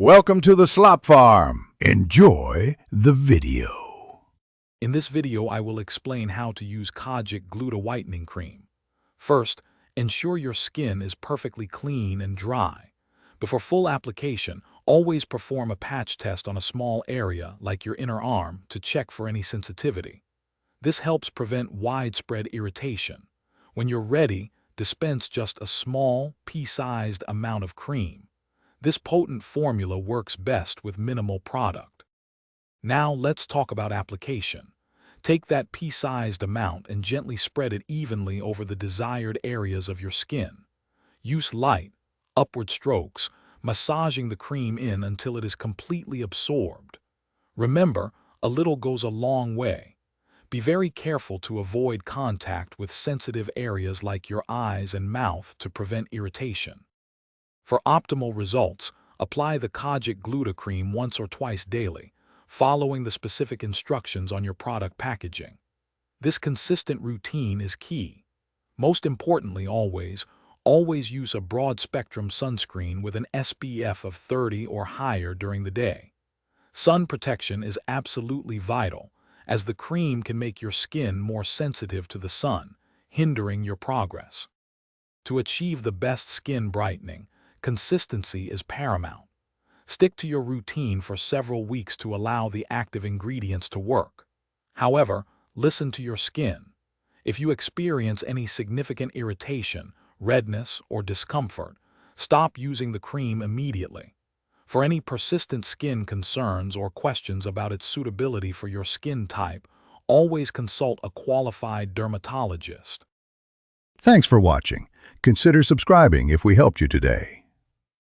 Welcome to the Slop Farm. Enjoy the video. In this video, I will explain how to use Kojic Gluta Whitening Cream. First, ensure your skin is perfectly clean and dry. Before full application, always perform a patch test on a small area like your inner arm to check for any sensitivity. This helps prevent widespread irritation. When you're ready, dispense just a small, pea-sized amount of cream. This potent formula works best with minimal product. Now let's talk about application. Take that pea-sized amount and gently spread it evenly over the desired areas of your skin. Use light, upward strokes, massaging the cream in until it is completely absorbed. Remember, a little goes a long way. Be very careful to avoid contact with sensitive areas like your eyes and mouth to prevent irritation. For optimal results, apply the Kojic Gluta cream once or twice daily, following the specific instructions on your product packaging. This consistent routine is key. Most importantly, always use a broad-spectrum sunscreen with an SPF of 30 or higher during the day. Sun protection is absolutely vital, as the cream can make your skin more sensitive to the sun, hindering your progress. To achieve the best skin brightening, consistency is paramount. Stick to your routine for several weeks to allow the active ingredients to work. However, listen to your skin. If you experience any significant irritation, redness, or discomfort, stop using the cream immediately. For any persistent skin concerns or questions about its suitability for your skin type, always consult a qualified dermatologist. Thanks for watching. Consider subscribing if we helped you today.